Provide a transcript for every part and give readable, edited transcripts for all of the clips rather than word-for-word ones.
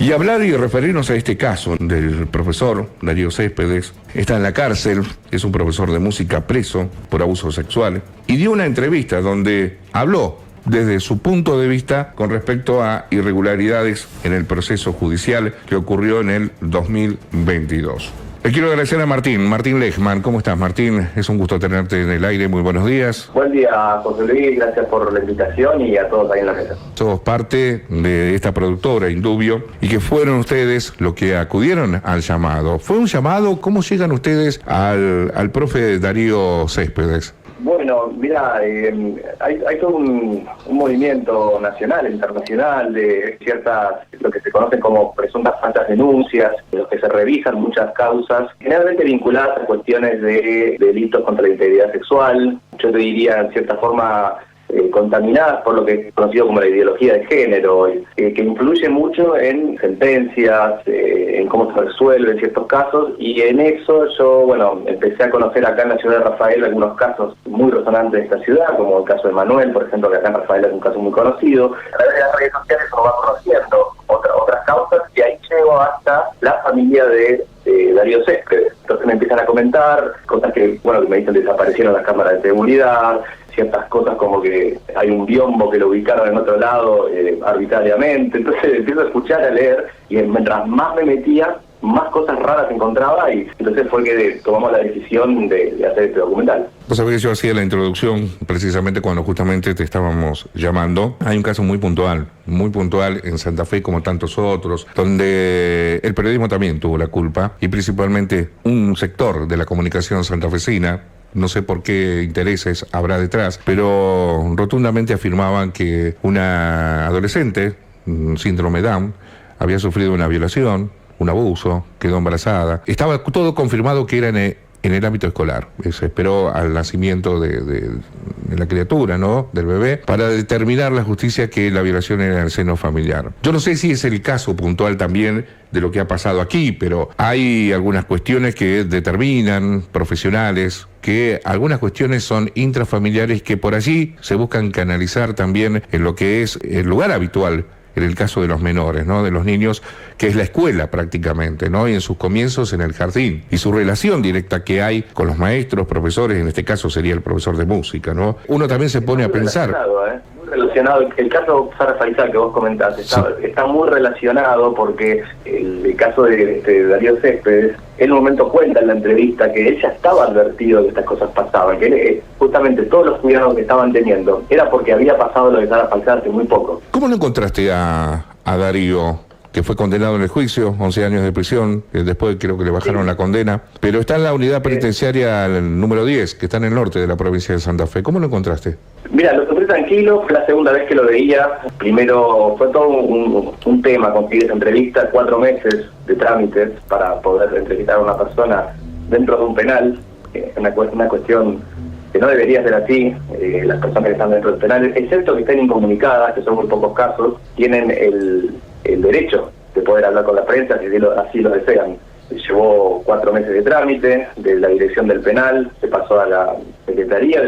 Y hablar y referirnos a este caso del profesor Darío Céspedes. Está en la cárcel, es un profesor de música preso por abuso sexual y dio una entrevista donde habló desde su punto de vista con respecto a irregularidades en el proceso judicial que ocurrió en el 2022. Le quiero agradecer a Martín Lechman. ¿Cómo estás, Martín? Es un gusto tenerte en el aire. Muy buenos días. Buen día, José Luis. Gracias por la invitación y a todos ahí en la mesa. Sos parte de esta productora, Indubio, y que fueron ustedes los que acudieron al llamado. ¿Fue un llamado? ¿Cómo llegan ustedes al profe Darío Céspedes? Bueno, mira, hay todo un movimiento nacional, internacional, de ciertas, lo que se conocen como presuntas falsas denuncias, en los que se revisan muchas causas, generalmente vinculadas a cuestiones de delitos contra la integridad sexual, yo te diría en cierta forma contaminadas por lo que es conocido como la ideología de género, que influye mucho en sentencias, en cómo se resuelven ciertos casos, y en eso yo, empecé a conocer acá en la ciudad de Rafael algunos casos muy resonantes de esta ciudad, como el caso de Manuel, por ejemplo, que acá en Rafael es un caso muy conocido. A través de las redes sociales uno va conociendo otras causas, y ahí llego hasta la familia de Darío Céspedes. Entonces me empiezan a comentar cosas que me dicen desaparecieron las cámaras de seguridad, ciertas cosas como que hay un biombo que lo ubicaron en otro lado arbitrariamente. Entonces empiezo a escuchar, a leer, y mientras más me metía, más cosas raras encontraba, y entonces fue que tomamos la decisión de hacer este documental. Vos sabés que yo hacía la introducción precisamente cuando justamente te estábamos llamando. Hay un caso muy puntual en Santa Fe como tantos otros, donde el periodismo también tuvo la culpa, y principalmente un sector de la comunicación santafesina. No sé por qué intereses habrá detrás, pero rotundamente afirmaban que una adolescente, síndrome Down, había sufrido una violación, un abuso, quedó embarazada. Estaba todo confirmado que era en el ámbito escolar. Se esperó al nacimiento de la criatura, ¿no?, del bebé, para determinar la justicia que la violación era en el seno familiar. Yo no sé si es el caso puntual también de lo que ha pasado aquí, pero hay algunas cuestiones que determinan, profesionales, que algunas cuestiones son intrafamiliares que por allí se buscan canalizar también en lo que es el lugar habitual en el caso de los menores, ¿no?, de los niños, que es la escuela prácticamente, ¿no?, y en sus comienzos en el jardín, y su relación directa que hay con los maestros, profesores, en este caso sería el profesor de música, ¿no? Uno también se pone a pensar. Muy relacionado, el caso Sara Faisal que vos comentaste, está muy relacionado porque el caso de Darío Céspedes, él en un momento cuenta en la entrevista que él ya estaba advertido que estas cosas pasaban, que justamente todos los cuidados que estaban teniendo era porque había pasado lo de Sara Faisal hace muy poco. ¿Cómo lo encontraste a Darío, que fue condenado en el juicio, 11 años de prisión, después creo que le bajaron la condena, pero está en la unidad penitenciaria número 10, que está en el norte de la provincia de Santa Fe? ¿Cómo lo encontraste? Mira, lo encontré tranquilo, fue la segunda vez que lo veía. Primero fue todo un tema conseguir esa entrevista, 4 meses de trámites para poder entrevistar a una persona dentro de un penal, una cuestión que no debería ser así. Las personas que están dentro del penal, excepto que estén incomunicadas, que son muy pocos casos, tienen el derecho de poder hablar con la prensa si así lo desean. Llevó 4 meses de trámite, de la dirección del penal, se pasó a la secretaría, de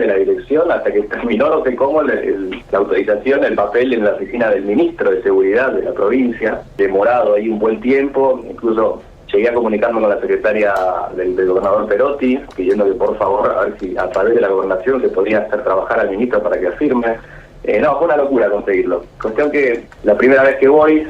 la dirección, hasta que terminó, no sé cómo, la autorización, el papel en la oficina del ministro de Seguridad de la provincia, demorado ahí un buen tiempo. Incluso llegué a comunicarme con la secretaria del gobernador Perotti, pidiendo que por favor, a ver si a través de la gobernación se podría hacer trabajar al ministro para que firme. Fue una locura conseguirlo. Cuestión que la primera vez que voy,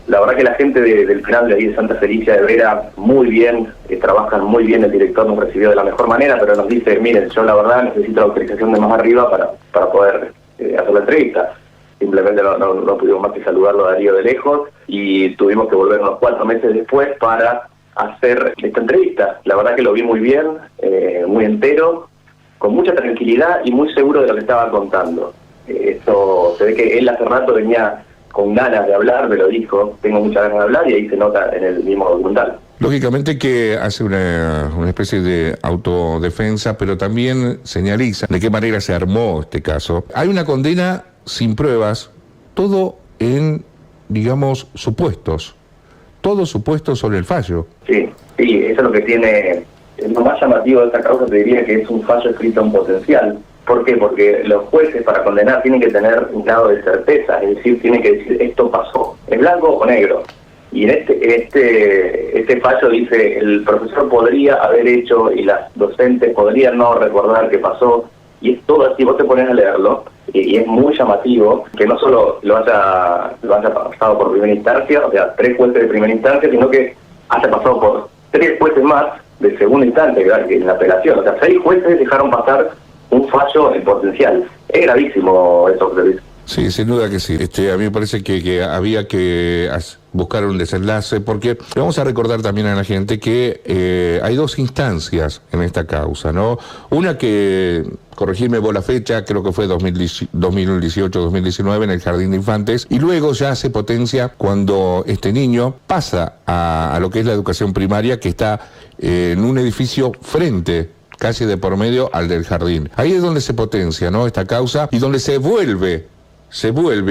la verdad que la gente del penal de ahí de Santa Felicia de Vera, muy bien, trabajan muy bien, el director nos recibió de la mejor manera, pero nos dice, miren, yo la verdad necesito la autorización de más arriba para poder hacer la entrevista. Simplemente no pudimos más que saludarlo a Darío de lejos, y tuvimos que volver unos 4 meses después para hacer esta entrevista. La verdad que lo vi muy bien, muy entero, con mucha tranquilidad y muy seguro de lo que estaba contando. Esto se ve que él hace rato venía con ganas de hablar, me lo dijo, tengo muchas ganas de hablar, y ahí se nota en el mismo documental. Lógicamente que hace una especie de autodefensa, pero también señaliza de qué manera se armó este caso. Hay una condena sin pruebas, todo en, digamos, supuestos, todos supuestos sobre el fallo. Sí, eso es lo que tiene, lo más llamativo de esta causa, te diría que es un fallo escrito en potencial. ¿Por qué? Porque los jueces para condenar tienen que tener un grado de certeza, es decir, tienen que decir esto pasó. ¿es blanco o negro? Y en este fallo dice, el profesor podría haber hecho y las docentes podrían no recordar qué pasó, y es todo así. Vos te pones a leerlo y es muy llamativo que no solo lo haya pasado por primera instancia, o sea, 3 jueces de primera instancia, sino que haya pasado por 3 jueces más de segunda instancia, que en la apelación. O sea, 6 jueces dejaron pasar un fallo en potencial. Es gravísimo eso que se dice. Sí, sin duda que sí. A mí me parece que había que buscar un desenlace, porque vamos a recordar también a la gente que hay 2 instancias en esta causa, ¿no? Una que, corregirme vos la fecha, creo que fue 2018-2019 en el Jardín de Infantes, y luego ya se potencia cuando este niño pasa a lo que es la educación primaria, que está en un edificio frente, casi de por medio, al del jardín. Ahí es donde se potencia, ¿no?, esta causa, y donde se vuelve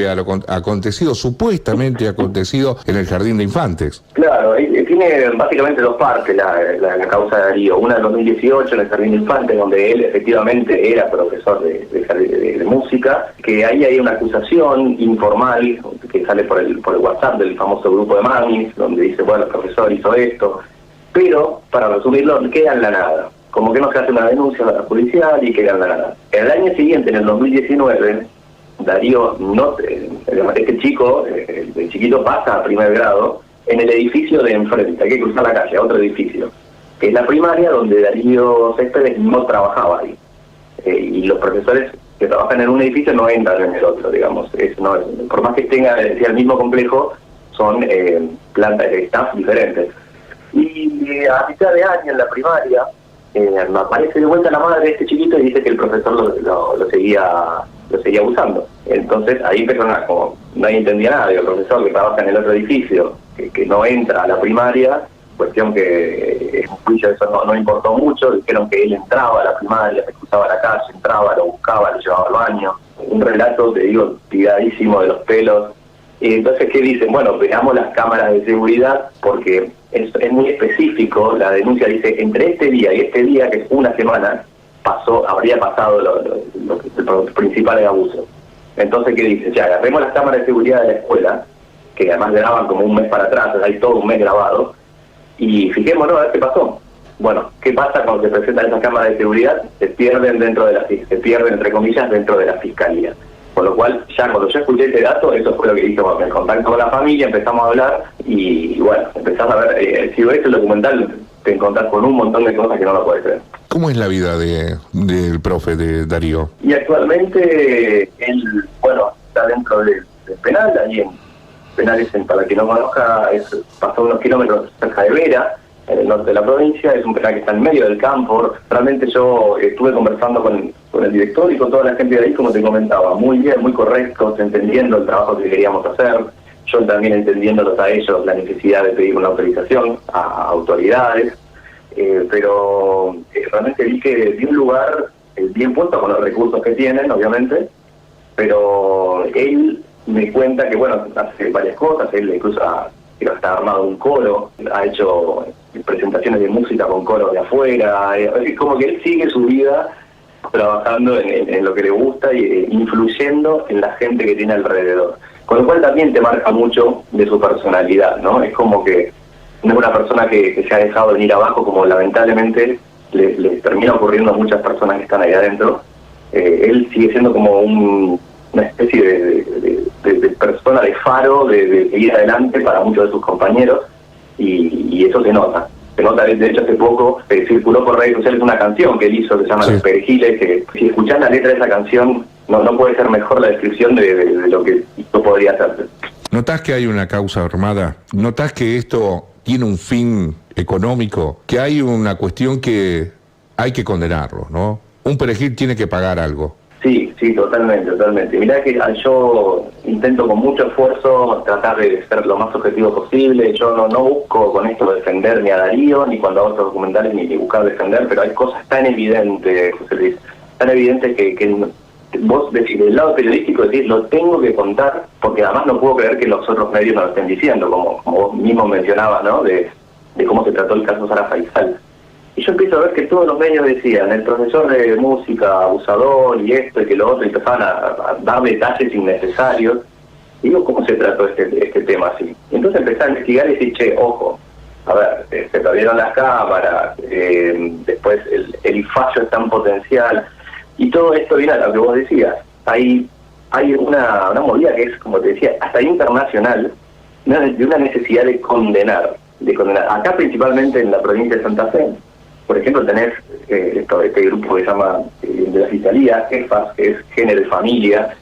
a lo acontecido, supuestamente acontecido, en el Jardín de Infantes. Claro, tiene básicamente 2 partes la causa de Darío. Una en 2018 en el Jardín de Infantes, donde él efectivamente era profesor de música, que ahí hay una acusación informal que sale por el WhatsApp del famoso grupo de mamis, donde dice, bueno, el profesor hizo esto, pero, para resumirlo, queda en la nada. Como que no se hace una denuncia judicial y queda en la nada. El año siguiente, en el 2019, Darío, este chico, el chiquito, pasa a primer grado en el edificio de enfrente. Hay que cruzar la calle a otro edificio, que es la primaria donde Darío Céspedes no trabajaba ahí. Y los profesores que trabajan en un edificio no entran en el otro, digamos. Por más que tenga el mismo complejo, son plantas de staff diferentes. Y a mitad de año en la primaria, me aparece de vuelta la madre de este chiquito y dice que el profesor lo seguía usando. Entonces ahí empezaron como nadie entendía nada, el profesor que trabaja en el otro edificio, que no entra a la primaria, cuestión que en un juicio eso no importó mucho. Dijeron que él entraba a la primaria, se cruzaba a la calle, entraba, lo buscaba, lo llevaba al baño. Un relato, te digo, tiradísimo de los pelos. Y entonces, ¿qué dicen? Bueno, veamos las cámaras de seguridad, porque es muy específico. La denuncia dice, entre este día y este día, que es una semana, habría pasado los principales abusos. Entonces, ¿qué dice? Ya, agarremos las cámaras de seguridad de la escuela, que además graban como un mes para atrás, hay todo un mes grabado, y fijémonos a ver qué pasó. Bueno, ¿qué pasa cuando se presentan esas cámaras de seguridad? Se pierden, entre comillas, dentro de la fiscalía. Con lo cual, ya cuando yo escuché ese dato, eso fue lo que hizo, me contacto con la familia, empezamos a hablar, y bueno, empezamos a ver, si ves el documental, te encontrás con un montón de cosas que no lo puedes creer. ¿Cómo es la vida del profe de Darío? Y actualmente él, está dentro del penal, ahí en penales, para quien no conozca, pasó unos kilómetros cerca de Vera, en el norte de la provincia. Es un penal que está en medio del campo. Realmente yo estuve conversando con el director y con toda la gente de ahí, como te comentaba, muy bien, muy correctos, entendiendo el trabajo que queríamos hacer. Yo también entendiéndolos a ellos la necesidad de pedir una autorización a autoridades, pero realmente vi que di un lugar bien puesto con los recursos que tienen, obviamente, pero él me cuenta que, hace varias cosas. Él incluso está armado un coro, ha hecho presentaciones de música con coros de afuera, es como que él sigue su vida trabajando en lo que le gusta y influyendo en la gente que tiene alrededor. Con lo cual también te marca mucho de su personalidad, ¿no? Es como que no es una persona que se ha dejado venir abajo, como lamentablemente le termina ocurriendo a muchas personas que están ahí adentro. Él sigue siendo como una especie de persona de faro, de ir adelante para muchos de sus compañeros, y eso se nota. Se nota, de hecho, hace poco circuló por redes sociales una canción que él hizo que se llama Los Perejiles, que si escuchás la letra de esa canción, no puede ser mejor la descripción de lo que esto podría hacerse. ¿Notás que hay una causa armada? ¿Notás que esto tiene un fin económico? Que hay una cuestión que hay que condenarlo, ¿no? Un perejil tiene que pagar algo. Sí, totalmente. Mirá que yo intento con mucho esfuerzo tratar de ser lo más objetivo posible. Yo no busco con esto defender ni a Darío, ni cuando hago estos documentales, ni buscar defender, pero hay cosas tan evidentes, José Luis, tan evidentes que vos decís, del lado periodístico decís, lo tengo que contar, porque además no puedo creer que los otros medios no lo estén diciendo, como vos mismo mencionabas, ¿no? De cómo se trató el caso Sara Faisal. Y yo empiezo a ver que todos los medios decían, el profesor de música abusador y esto y que lo otro, y empezaban a dar detalles innecesarios. Y digo, ¿cómo se trató este tema así? Y entonces empecé a investigar y decir, che, ojo, a ver, se perdieron las cámaras, después el fallo es tan potencial, y todo esto viene a lo que vos decías. Hay una movida que es, como te decía, hasta internacional, de una necesidad de condenar. Acá principalmente en la provincia de Santa Fe, por ejemplo, tenés este grupo que se llama, de la Fiscalía, EFAS, que es Género y Familia,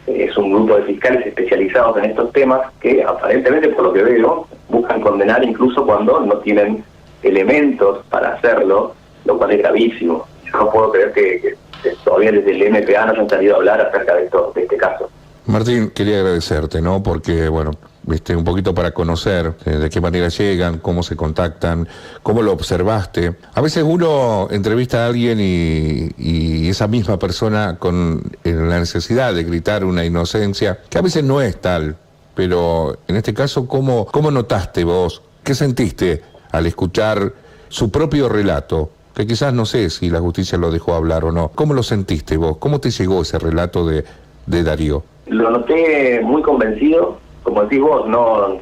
es un grupo de fiscales especializados en estos temas que aparentemente, por lo que veo, buscan condenar incluso cuando no tienen elementos para hacerlo, lo cual es gravísimo. Yo no puedo creer que todavía desde el MPA no hayan salido a hablar acerca de este caso. Martín, quería agradecerte, ¿no? Porque, bueno, un poquito para conocer de qué manera llegan, cómo se contactan, cómo lo observaste. A veces uno entrevista a alguien y esa misma persona con la necesidad de gritar una inocencia, que a veces no es tal, pero en este caso, ¿cómo notaste vos? ¿Qué sentiste al escuchar su propio relato? Que quizás no sé si la justicia lo dejó hablar o no. ¿Cómo lo sentiste vos? ¿Cómo te llegó ese relato de Darío? Lo noté muy convencido, como decís vos, no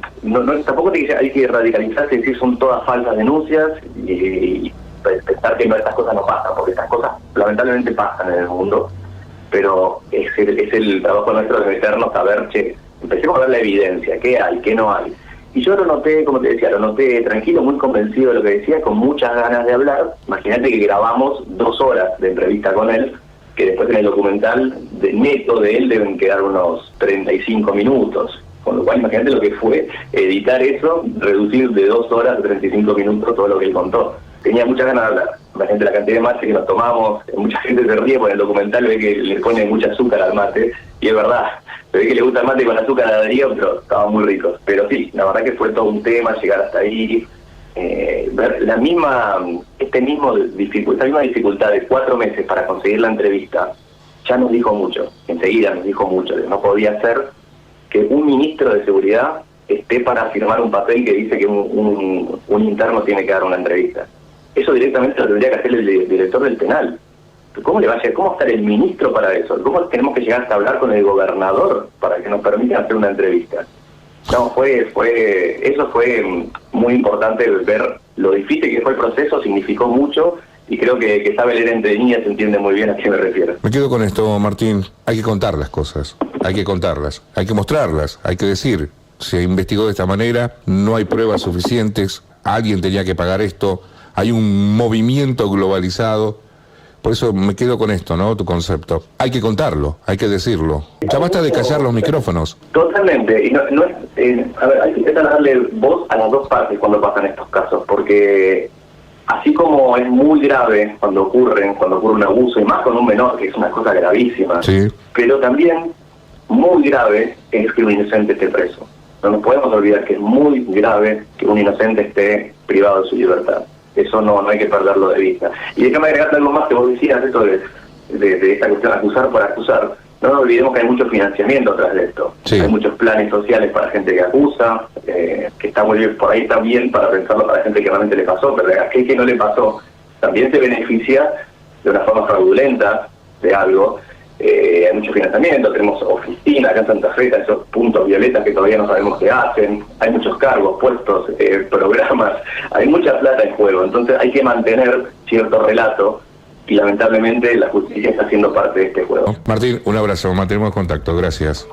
tampoco hay que radicalizarse y decir son todas falsas denuncias y pensar que estas cosas no pasan, porque estas cosas lamentablemente pasan en el mundo, pero es el trabajo nuestro de meternos a ver, che, empecemos a ver la evidencia, qué hay, qué no hay. Y yo lo noté, como te decía, lo noté tranquilo, muy convencido de lo que decía, con muchas ganas de hablar. Imagínate que grabamos 2 horas de entrevista con él, que después en el documental neto de él deben quedar unos 35 minutos. Con lo cual, imagínate lo que fue editar eso, reducir de 2 horas a 35 minutos todo lo que él contó. Tenía muchas ganas de hablar. Imagínate la cantidad de mate que nos tomamos. Mucha gente se ríe porque en el documental ve que le pone mucha azúcar al mate, y es verdad. Se ve que le gusta el mate con azúcar a Darío, pero estaban muy ricos. Pero sí, la verdad que fue todo un tema llegar hasta ahí. Ver esta misma dificultad de 4 meses para conseguir la entrevista, ya nos dijo mucho, enseguida nos dijo mucho. No podía ser que un ministro de seguridad esté para firmar un papel que dice que un interno tiene que dar una entrevista. Eso directamente lo tendría que hacer el director del penal. ¿Cómo le va a llegar? ¿Cómo estar el ministro para eso? ¿Cómo tenemos que llegar hasta hablar con el gobernador para que nos permitan hacer una entrevista? No, eso fue muy importante ver lo difícil que fue el proceso, significó mucho, y creo que sabe leer entre líneas, se entiende muy bien a qué me refiero. Me quedo con esto, Martín. Hay que contar las cosas, hay que contarlas, hay que mostrarlas, hay que decir, se investigó de esta manera, no hay pruebas suficientes, alguien tenía que pagar esto, hay un movimiento globalizado. Por eso me quedo con esto, ¿no? Tu concepto. Hay que contarlo, hay que decirlo. Ya basta de callar los micrófonos. Totalmente. Y no es, a ver, hay que intentar darle voz a las dos partes cuando pasan estos casos, porque así como es muy grave cuando ocurre un abuso, y más con un menor, que es una cosa gravísima, sí, pero también muy grave es que un inocente esté preso. No nos podemos olvidar que es muy grave que un inocente esté privado de su libertad. Eso no hay que perderlo de vista. Y déjame agregarte algo más que vos decías, esto de esta cuestión de acusar por acusar. No nos olvidemos que hay mucho financiamiento atrás de esto. Sí. Hay muchos planes sociales para gente que acusa, que está muy bien, por ahí también para pensarlo para gente que realmente le pasó, pero aquel que no le pasó también se beneficia de una forma fraudulenta de algo. Hay mucho financiamiento, tenemos oficinas acá en Santa Fe, esos puntos violetas que todavía no sabemos qué hacen, hay muchos cargos, puestos, programas, hay mucha plata en juego, entonces hay que mantener cierto relato y lamentablemente la justicia está siendo parte de este juego. Martín, un abrazo, mantenemos contacto, gracias.